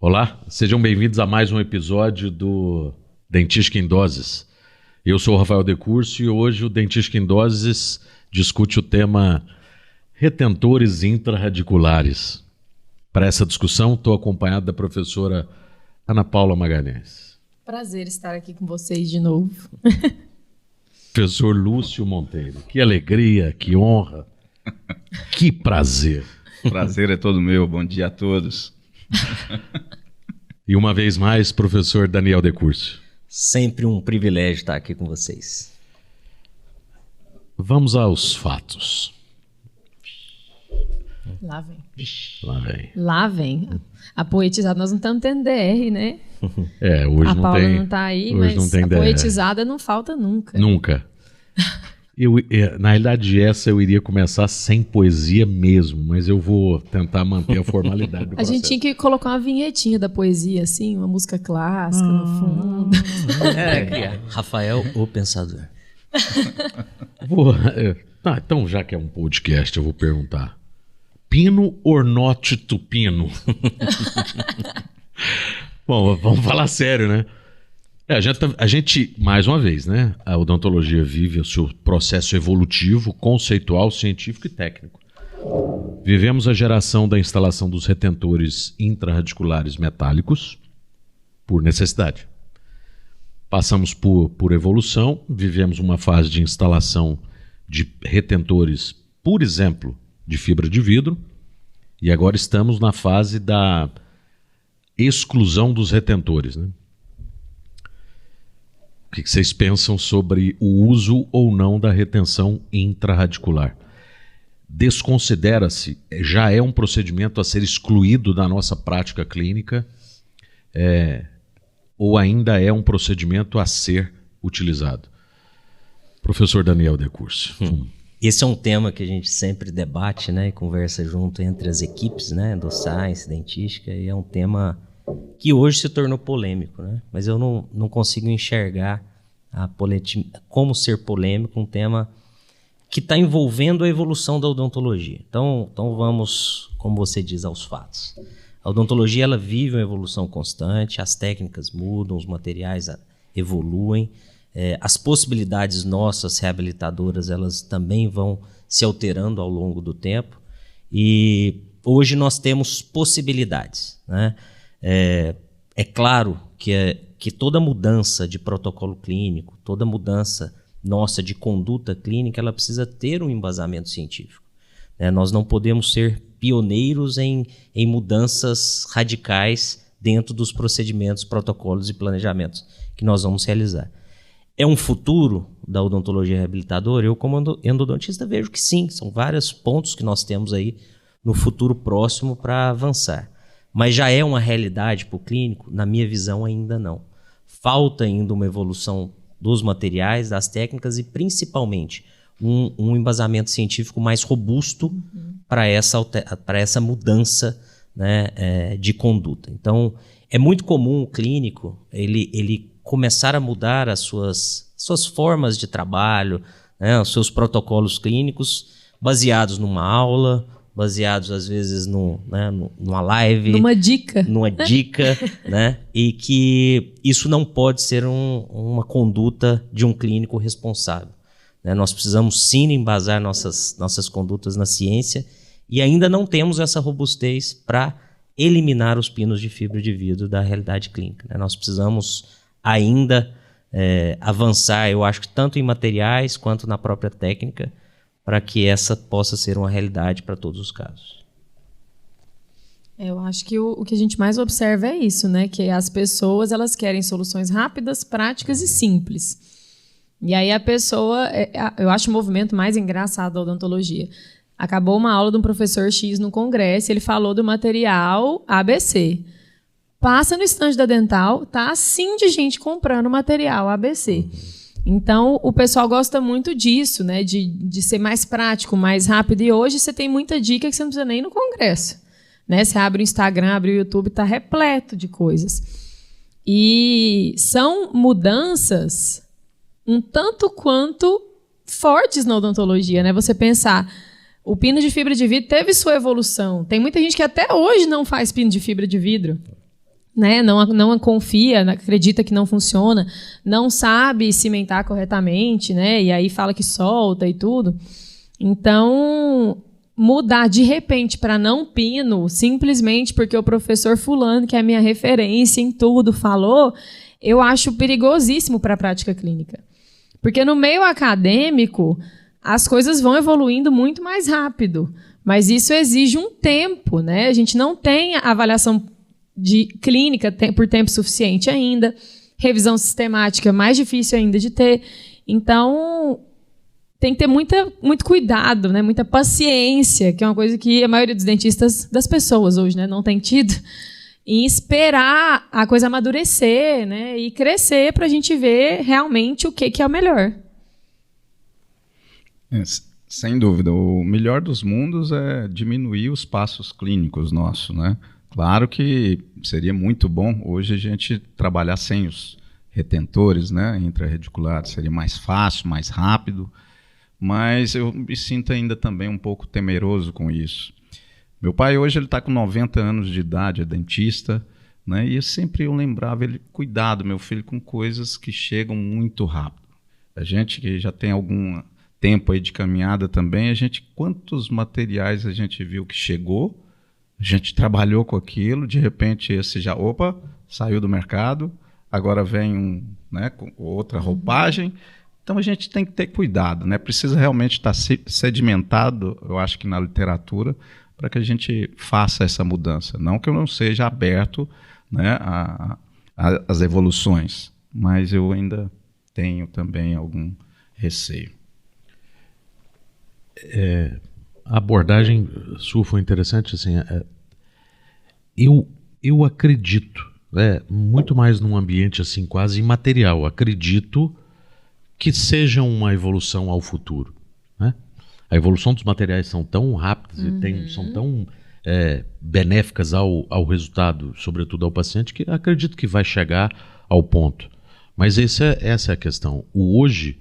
Olá, sejam bem-vindos a mais um episódio do Dentística em Doses. Eu sou o Rafael Decurso e hoje o Dentística em Doses discute o tema retentores intrarradiculares. Para essa discussão, estou acompanhado da professora Ana Paula Magalhães. Prazer estar aqui com vocês de novo. Professor Lúcio Monteiro. Que alegria, que honra, que prazer. Prazer é todo meu, bom dia a todos. E uma vez mais, professor Daniel Decurso. Sempre um privilégio estar aqui com vocês. Vamos aos fatos. Lá vem. Lá vem. Lá vem. A poetizada, nós não estamos tendo DR, né? É, hoje a não Paula tem. não está aí, hoje mas não tem a DR. poetizada não falta nunca. Nunca. Na realidade, essa eu iria começar sem poesia mesmo, mas eu vou tentar manter a formalidade do A processo. gente tinha que colocar uma vinhetinha da poesia, assim, uma música clássica no fundo. Rafael, o pensador. Então, já que é um podcast, eu vou perguntar. Pino or not to pino? Bom, vamos falar sério, né? A gente, mais uma vez, né? A odontologia vive o seu processo evolutivo, conceitual, científico e técnico. Vivemos a geração da instalação dos retentores intrarradiculares metálicos por necessidade. Passamos por evolução, vivemos uma fase de instalação de retentores, por exemplo, de fibra de vidro, e agora estamos na fase da exclusão dos retentores, né? O que vocês pensam sobre o uso ou não da retenção intrarradicular? Desconsidera-se, já é um procedimento a ser excluído da nossa prática clínica, ou ainda é um procedimento a ser utilizado? Professor Daniel Decurso. Esse é um tema que a gente sempre debate, né, e conversa junto entre as equipes, né, do Science, Dentística, e é um tema que hoje se tornou polêmico, né? Mas eu não consigo enxergar como ser polêmico um tema que está envolvendo a evolução da odontologia. Então vamos, como você diz, aos fatos. A odontologia ela vive uma evolução constante, as técnicas mudam, os materiais evoluem, as possibilidades nossas reabilitadoras elas também vão se alterando ao longo do tempo e hoje nós temos possibilidades, né? É claro que toda mudança de protocolo clínico, toda mudança nossa de conduta clínica, ela precisa ter um embasamento científico, né? Nós não podemos ser pioneiros em mudanças radicais dentro dos procedimentos, protocolos e planejamentos que nós vamos realizar. É um futuro da odontologia reabilitadora? Eu, como endodontista, vejo que sim. São vários pontos que nós temos aí no futuro próximo para avançar. Mas já é uma realidade para o clínico? Na minha visão, ainda não. Falta ainda uma evolução dos materiais, das técnicas e, principalmente, um embasamento científico mais robusto para essa mudança, né, de conduta. Então, é muito comum o clínico ele começar a mudar as suas formas de trabalho, né, os seus protocolos clínicos, baseados numa aula, baseados às vezes numa live, Numa dica, né? E que isso não pode ser uma conduta de um clínico responsável, né? Nós precisamos sim embasar nossas condutas na ciência e ainda não temos essa robustez para eliminar os pinos de fibra de vidro da realidade clínica, né? Nós precisamos ainda avançar, eu acho que tanto em materiais quanto na própria técnica, para que essa possa ser uma realidade para todos os casos. Eu acho que o que a gente mais observa é isso, né? Que as pessoas elas querem soluções rápidas, práticas e simples. E aí a pessoa, eu acho o movimento mais engraçado da odontologia. Acabou uma aula de um professor X no congresso, ele falou do material ABC. Passa no estande da Dental, tá assim de gente comprando material ABC. Então, o pessoal gosta muito disso, né? De ser mais prático, mais rápido. E hoje você tem muita dica que você não precisa nem ir no congresso, né? Você abre o Instagram, abre o YouTube, está repleto de coisas. E são mudanças um tanto quanto fortes na odontologia, né? Você pensar, o pino de fibra de vidro teve sua evolução. Tem muita gente que até hoje não faz pino de fibra de vidro. né? Não confia, acredita que não funciona, não sabe cimentar corretamente, né? E aí fala que solta e tudo. Então, mudar de repente para não pino, simplesmente porque o professor fulano, que é a minha referência em tudo, falou, eu acho perigosíssimo para a prática clínica. Porque no meio acadêmico, as coisas vão evoluindo muito mais rápido, mas isso exige um tempo, né? A gente não tem avaliação de clínica por tempo suficiente ainda, revisão sistemática mais difícil ainda de ter. Então, tem que ter muito cuidado, né? Muita paciência, que é uma coisa que a maioria dos dentistas, das pessoas hoje, né, não tem tido, em esperar a coisa amadurecer, né, e crescer para a gente ver realmente o que é o melhor. Sem dúvida, o melhor dos mundos é diminuir os passos clínicos nossos, né? Claro que seria muito bom hoje a gente trabalhar sem os retentores, né, intrarrediculares, seria mais fácil, mais rápido, mas eu me sinto ainda também um pouco temeroso com isso. Meu pai hoje ele está com 90 anos de idade, é dentista, né, e eu lembrava ele, cuidado meu filho com coisas que chegam muito rápido. A gente que já tem algum tempo aí de caminhada também, quantos materiais a gente viu que chegou, a gente trabalhou com aquilo, de repente esse já, saiu do mercado, agora vem né, com outra roupagem. Então a gente tem que ter cuidado, né? Precisa realmente estar sedimentado, eu acho que na literatura, para que a gente faça essa mudança. Não que eu não seja aberto, né, às evoluções, mas eu ainda tenho também algum receio. A abordagem sua foi interessante. Assim, eu acredito, muito mais num ambiente assim quase imaterial, acredito que seja uma evolução ao futuro, né? A evolução dos materiais são tão rápidas e são tão benéficas ao resultado, sobretudo ao paciente, que acredito que vai chegar ao ponto. Mas essa é a questão. O hoje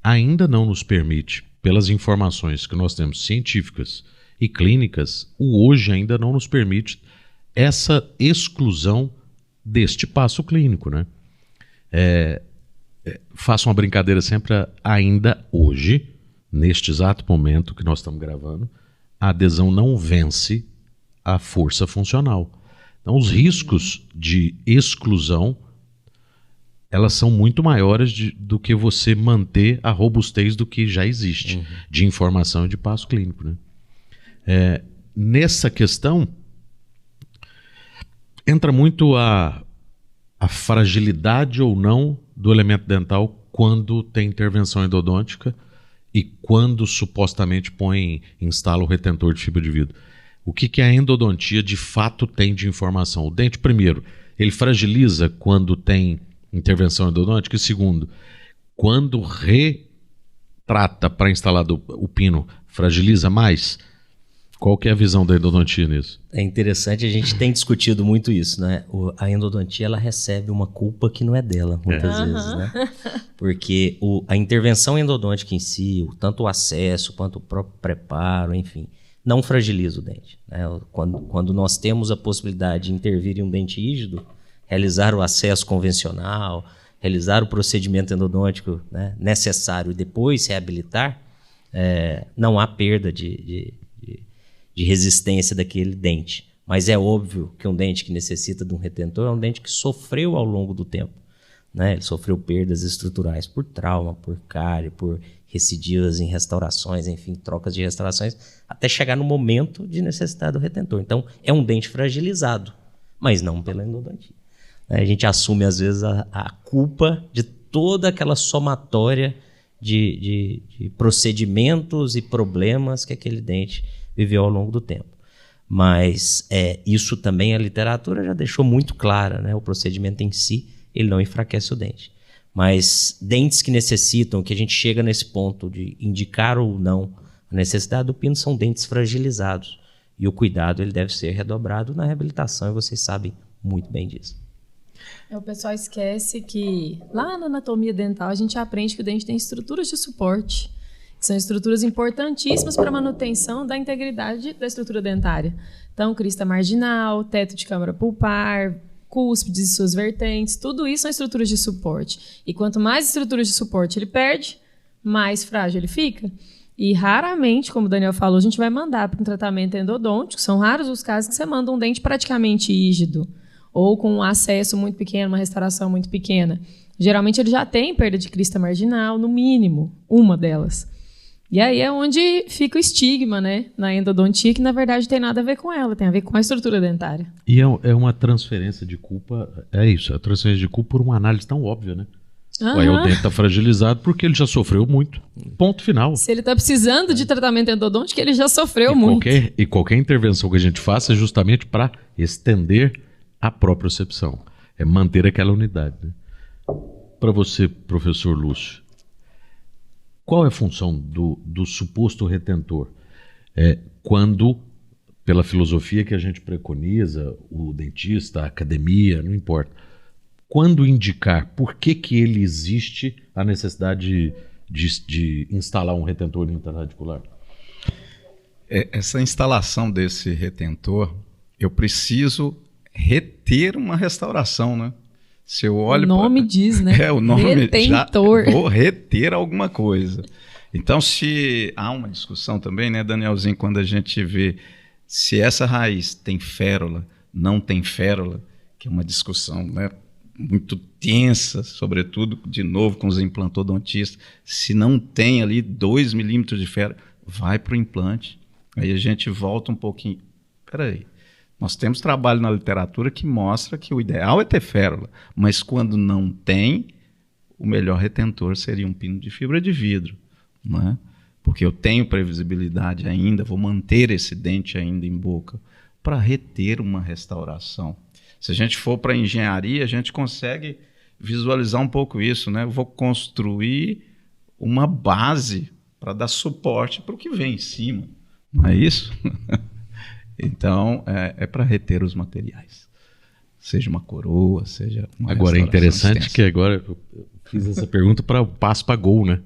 ainda não nos permite, pelas informações que nós temos científicas e clínicas, o hoje ainda não nos permite essa exclusão deste passo clínico, né? Faço uma brincadeira sempre, ainda hoje, neste exato momento que nós estamos gravando, a adesão não vence a força funcional. Então, os riscos de exclusão, elas são muito maiores do que você manter a robustez do que já existe, de informação e de passo clínico, né? Nessa questão, entra muito a fragilidade ou não do elemento dental quando tem intervenção endodôntica e quando supostamente instala o retentor de fibra de vidro. O que a endodontia de fato tem de informação? O dente, primeiro, ele fragiliza quando tem intervenção endodôntica, e segundo, quando retrata para instalar o pino, fragiliza mais? Qual que é a visão da endodontia nisso? É interessante, a gente tem discutido muito isso, né? A endodontia, ela recebe uma culpa que não é dela, muitas vezes, né? Porque a intervenção endodôntica em si, tanto o acesso quanto o próprio preparo, enfim, não fragiliza o dente, né? Quando nós temos a possibilidade de intervir em um dente rígido, realizar o acesso convencional, realizar o procedimento endodôntico, né, necessário e depois reabilitar, não há perda de resistência daquele dente. Mas é óbvio que um dente que necessita de um retentor é um dente que sofreu ao longo do tempo, né? Ele sofreu perdas estruturais por trauma, por cárie, por recidivas em restaurações, enfim, trocas de restaurações, até chegar no momento de necessidade do retentor. Então, é um dente fragilizado, mas não pela endodontia. A gente assume, às vezes, a culpa de toda aquela somatória de procedimentos e problemas que aquele dente viveu ao longo do tempo. Mas isso também a literatura já deixou muito clara, né? O procedimento em si, ele não enfraquece o dente. Mas dentes que necessitam, que a gente chega nesse ponto de indicar ou não a necessidade do pino, são dentes fragilizados. E o cuidado ele deve ser redobrado na reabilitação, e vocês sabem muito bem disso. O pessoal esquece que lá na anatomia dental a gente aprende que o dente tem estruturas de suporte, que são estruturas importantíssimas para a manutenção da integridade da estrutura dentária. Então, crista marginal, teto de câmara pulpar, cúspides e suas vertentes, tudo isso são estruturas de suporte. E quanto mais estruturas de suporte ele perde, mais frágil ele fica. E raramente, como o Daniel falou, a gente vai mandar para um tratamento endodôntico. São raros os casos que você manda um dente praticamente rígido ou com um acesso muito pequeno, uma restauração muito pequena. Geralmente ele já tem perda de crista marginal, no mínimo, uma delas. E aí é onde fica o estigma, né, na endodontia, que na verdade tem nada a ver com ela, tem a ver com a estrutura dentária. E é uma transferência de culpa, é isso, a transferência de culpa por uma análise tão óbvia, né? Aí o dente está fragilizado porque ele já sofreu muito. Ponto final. Se ele está precisando de tratamento endodôntico, ele já sofreu muito. Qualquer intervenção que a gente faça é justamente para estender a propriocepção. É manter aquela unidade. Né? Para você, professor Lúcio, qual é a função do suposto retentor? Quando, pela filosofia que a gente preconiza, o dentista, a academia, não importa, quando indicar por que ele existe a necessidade de instalar um retentor intraradicular? Essa instalação desse retentor, eu preciso reter uma restauração, né? Se eu olho o nome diz, né? O nome retentor. Já vou reter alguma coisa. Então, se há uma discussão também, né, Danielzinho, quando a gente vê se essa raiz tem férula, não tem férula, que é uma discussão, né, muito tensa, sobretudo, de novo, com os implantodontistas. Se não tem ali 2 milímetros de férula, vai para o implante. Aí a gente volta um pouquinho. Peraí, nós temos trabalho na literatura que mostra que o ideal é ter férula, mas quando não tem, o melhor retentor seria um pino de fibra de vidro, não é? Porque eu tenho previsibilidade ainda, vou manter esse dente ainda em boca, para reter uma restauração. Se a gente for para a engenharia, a gente consegue visualizar um pouco isso, né? Eu vou construir uma base para dar suporte para o que vem em cima, não é isso? Então, é para reter os materiais. Seja uma coroa, seja uma Agora, é interessante que agora eu fiz essa pergunta para o passo para gol, né?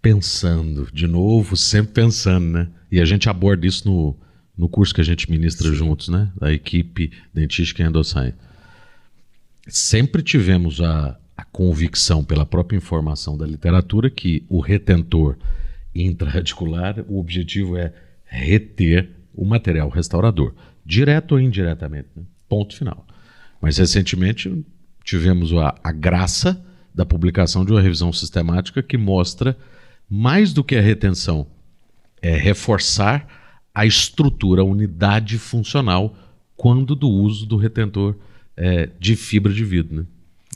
Pensando, de novo, sempre pensando, né? E a gente aborda isso no curso que a gente ministra juntos, né? Da equipe dentística e Endoscience. Sempre tivemos a convicção, pela própria informação da literatura, que o retentor intraradicular, o objetivo é reter o material restaurador, direto ou indiretamente, né? Ponto final. Mas recentemente tivemos a graça da publicação de uma revisão sistemática que mostra mais do que a retenção, reforçar a estrutura, a unidade funcional quando do uso do retentor de fibra de vidro, né?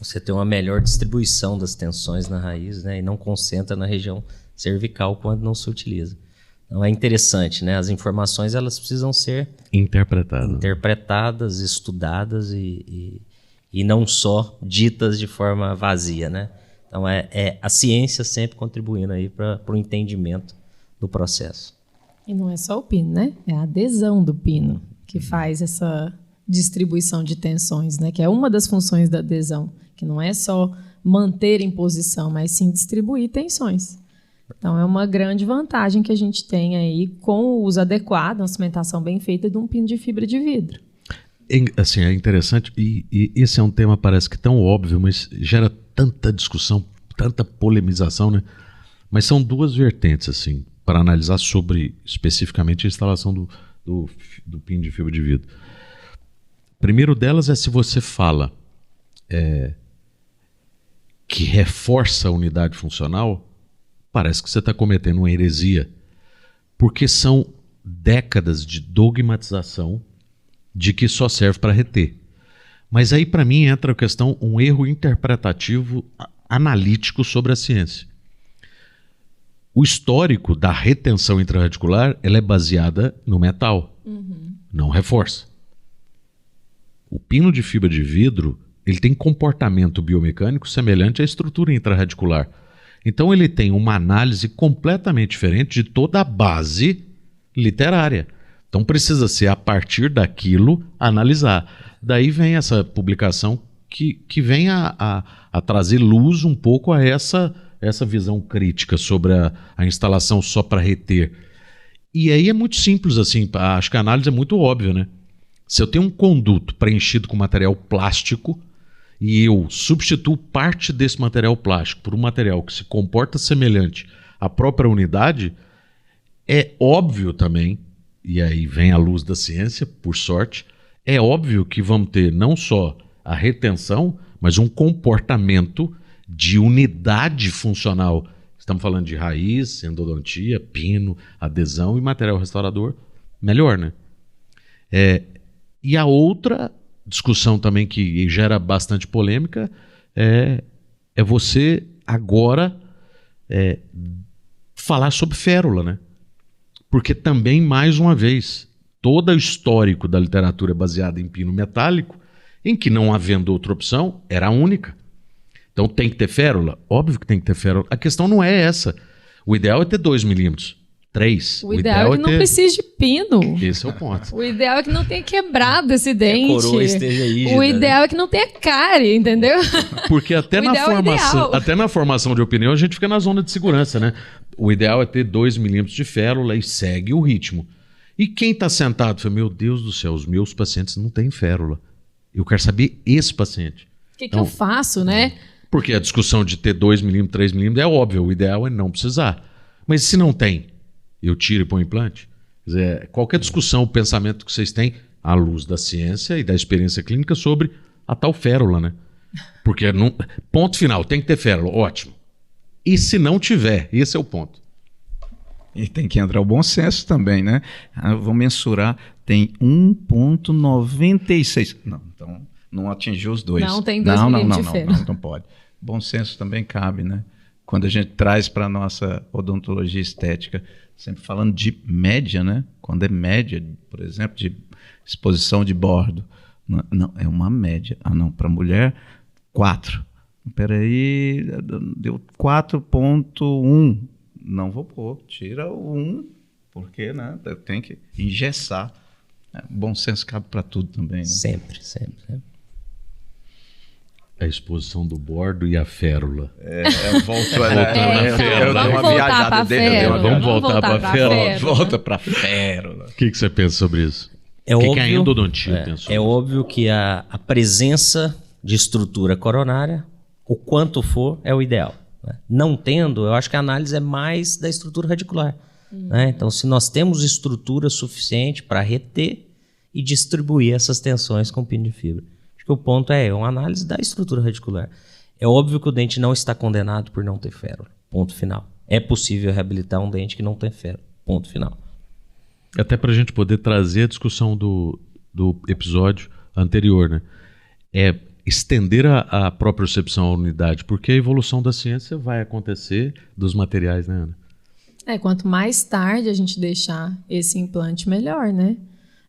Você tem uma melhor distribuição das tensões na raiz, né? E não concentra na região cervical quando não se utiliza. Então é interessante, né? As informações elas precisam ser interpretadas, estudadas e não só ditas de forma vazia, né? Então a ciência sempre contribuindo aí para o entendimento do processo. E não é só o pino, né? É a adesão do pino que faz essa distribuição de tensões, né? Que é uma das funções da adesão, que não é só manter em posição, mas sim distribuir tensões. Então é uma grande vantagem que a gente tem aí com o uso adequado, uma cimentação bem feita de um pino de fibra de vidro. Assim, é interessante, e esse é um tema parece que tão óbvio, mas gera tanta discussão, tanta polemização, né? Mas são duas vertentes, assim, para analisar sobre, especificamente, a instalação do pino de fibra de vidro. Primeiro delas é se você fala que reforça a unidade funcional, parece que você está cometendo uma heresia, porque são décadas de dogmatização de que só serve para reter. Mas aí, para mim, entra a questão, um erro interpretativo analítico sobre a ciência. O histórico da retenção intraradicular, ela é baseada no metal, não reforça. O pino de fibra de vidro, ele tem comportamento biomecânico semelhante à estrutura intraradicular. Então ele tem uma análise completamente diferente de toda a base literária. Então precisa ser a partir daquilo analisar. Daí vem essa publicação que vem a trazer luz um pouco a essa visão crítica sobre a instalação só para reter. E aí é muito simples, assim, acho que a análise é muito óbvia, né? Se eu tenho um conduto preenchido com material plástico e eu substituo parte desse material plástico por um material que se comporta semelhante à própria unidade, é óbvio também, e aí vem a luz da ciência, por sorte, é óbvio que vamos ter não só a retenção, mas um comportamento de unidade funcional. Estamos falando de raiz, endodontia, pino, adesão e material restaurador. Melhor, né? E a outra discussão também que gera bastante polêmica é você agora falar sobre férula, né? Porque também, mais uma vez, todo o histórico da literatura é baseado em pino metálico, em que não havendo outra opção, era a única. Então tem que ter férula? Óbvio que tem que ter férula. A questão não é essa. O ideal é ter 2 milímetros. 3. O ideal é que não precise de pino. Esse é o ponto. O ideal é que não tenha quebrado esse dente. A coroa esteja rígida, o ideal é que não tenha cárie, entendeu? Porque até na formação de opinião a gente fica na zona de segurança, né? O ideal é ter 2 milímetros de férula e segue o ritmo. E quem está sentado fala, meu Deus do céu, os meus pacientes não têm férula. Eu quero saber esse paciente. O que eu faço, né? Porque a discussão de ter 2 milímetros, 3 milímetros é óbvio. O ideal é não precisar. Mas se não tem, eu tiro e ponho implante? Quer dizer, qualquer discussão, o pensamento que vocês têm, à luz da ciência e da experiência clínica sobre a tal férula, né? Porque, ponto final, tem que ter férula, ótimo. E se não tiver, esse é o ponto. E tem que entrar o bom senso também, né? Vou mensurar, tem 1,96. Não, então não atingiu os 2. Não tem 2 milímetros de férula. Não pode. Bom senso também cabe, né? Quando a gente traz para a nossa odontologia estética, sempre falando de média, né? Quando é média, por exemplo, de exposição de bordo. Não, é uma média. Não, para mulher, 4. Espera aí, deu 4,1. Não vou pôr, tira o 1, porque né, tem que engessar. Bom senso cabe para tudo também, né? Sempre. A exposição do bordo e a férula. Vamos voltar para a férula. Volta para a férula. O que você pensa sobre isso? É óbvio, que a endodontia pensa? É óbvio que a presença de estrutura coronária, o quanto for, é o ideal. Né? Não tendo, eu acho que a análise é mais da estrutura radicular. Né? Então, se nós temos estrutura suficiente para reter e distribuir essas tensões com pino de fibra. Acho que o ponto é uma análise da estrutura radicular. É óbvio que o dente não está condenado por não ter férula. Ponto final. É possível reabilitar um dente que não tem férula. Ponto final. Até para a gente poder trazer a discussão do episódio anterior, né? É estender a propriocepção à unidade, porque a evolução da ciência vai acontecer dos materiais, né, Ana? Quanto mais tarde a gente deixar esse implante, melhor, né?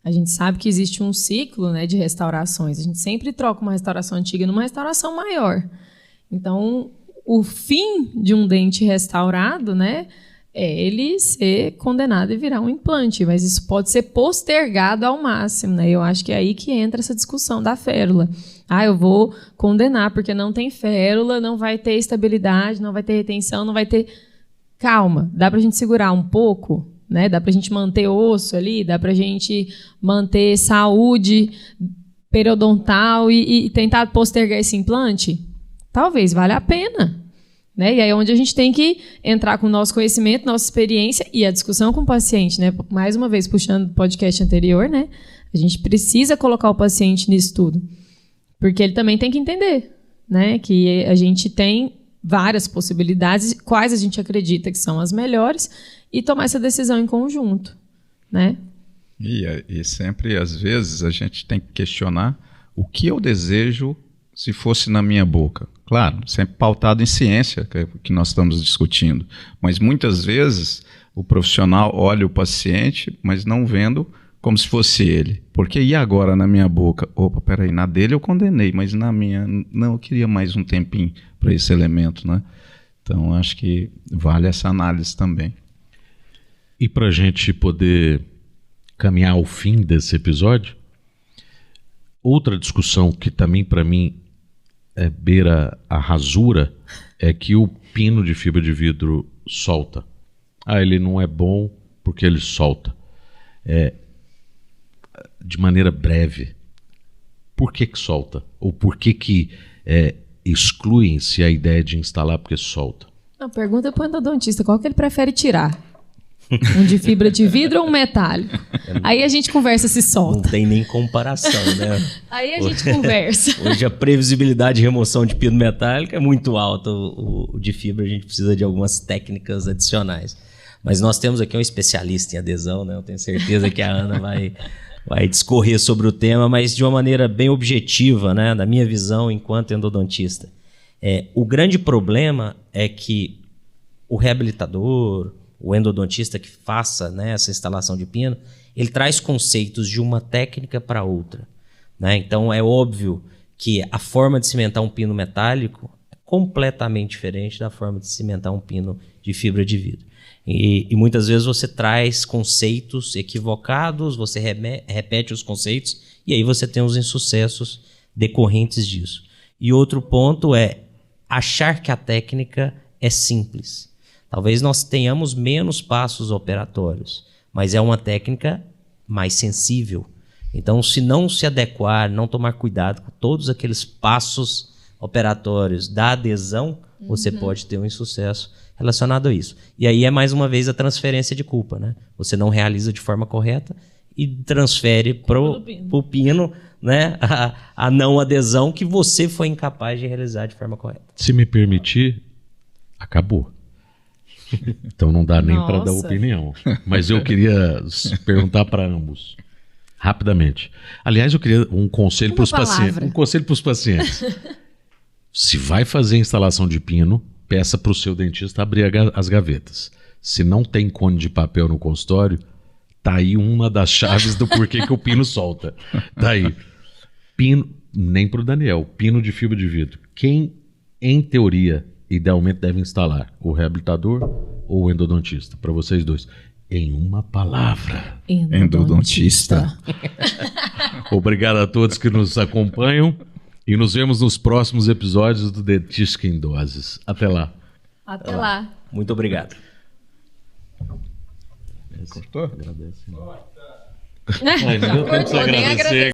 A gente sabe que existe um ciclo, né, de restaurações. A gente sempre troca uma restauração antiga numa restauração maior. Então, o fim de um dente restaurado, né, é ele ser condenado e virar um implante. Mas isso pode ser postergado ao máximo, né? Eu acho que é aí que entra essa discussão da férula. Eu vou condenar porque não tem férula, não vai ter estabilidade, não vai ter retenção, não vai ter... Calma, dá pra gente segurar um pouco, né? Dá pra gente manter osso ali, dá pra gente manter saúde periodontal e tentar postergar esse implante? Talvez valha a pena, né? E aí é onde a gente tem que entrar com o nosso conhecimento, nossa experiência e a discussão com o paciente, né? Mais uma vez, puxando o podcast anterior, né? A gente precisa colocar o paciente nisso tudo, porque ele também tem que entender, né? Que a gente tem várias possibilidades, quais a gente acredita que são as melhores, e tomar essa decisão em conjunto, né? E sempre, às vezes, a gente tem que questionar o que eu desejo se fosse na minha boca. Claro, sempre pautado em ciência, que nós estamos discutindo, mas muitas vezes o profissional olha o paciente, mas não vendo como se fosse ele. Porque e agora na minha boca? Opa, peraí, na dele eu condenei, mas na minha, não, eu queria mais um tempinho para esse elemento, né? Então, acho que vale essa análise também. E para a gente poder caminhar ao fim desse episódio, outra discussão que também para mim beira a rasura é que o pino de fibra de vidro solta. Ele não é bom porque ele solta. de maneira breve, por que solta? Ou por que excluem-se a ideia de instalar porque solta? A pergunta para o endodontista, qual que ele prefere tirar? Um de fibra de vidro ou um metálico? Aí a gente conversa se Não solta. tem nem comparação, né? Aí a gente conversa. Hoje a previsibilidade de remoção de pino metálico é muito alta. O de fibra a gente precisa de algumas técnicas adicionais. Mas nós temos aqui um especialista em adesão, né? Eu tenho certeza que a Ana vai discorrer sobre o tema, mas de uma maneira bem objetiva, né? Da minha visão enquanto endodontista. O grande problema é que o reabilitador, o endodontista que faça, né, essa instalação de pino, ele traz conceitos de uma técnica para outra, né? Então é óbvio que a forma de cimentar um pino metálico é completamente diferente da forma de cimentar um pino de fibra de vidro. E muitas vezes você traz conceitos equivocados, você repete os conceitos e aí você tem os insucessos decorrentes disso. E outro ponto é achar que a técnica é simples. Talvez nós tenhamos menos passos operatórios, mas é uma técnica mais sensível. Então, se não se adequar, não tomar cuidado com todos aqueles passos operatórios da adesão, você pode ter um insucesso relacionado a isso. E aí é mais uma vez a transferência de culpa, né? Você não realiza de forma correta e transfere pro pino, né, a não adesão que você foi incapaz de realizar de forma correta. Se me permitir, acabou. Então não dá nem para dar opinião. Mas eu queria perguntar para ambos, rapidamente. Aliás, eu queria um conselho para os pacientes. Um conselho para os pacientes. Se vai fazer instalação de pino, peça para o seu dentista abrir as gavetas. Se não tem cone de papel no consultório, tá aí uma das chaves do porquê que o pino solta. Tá aí. Pino, nem para o Daniel, pino de fibra de vidro. Quem, em teoria, idealmente deve instalar? O reabilitador ou o endodontista? Para vocês dois. Em uma palavra. Endodontista. Obrigado a todos que nos acompanham e nos vemos nos próximos episódios do Dentística em Doses. Até lá. Até lá. Muito obrigado. Cortou? Agradece. Né? Ai, não deu tempo de agradecer.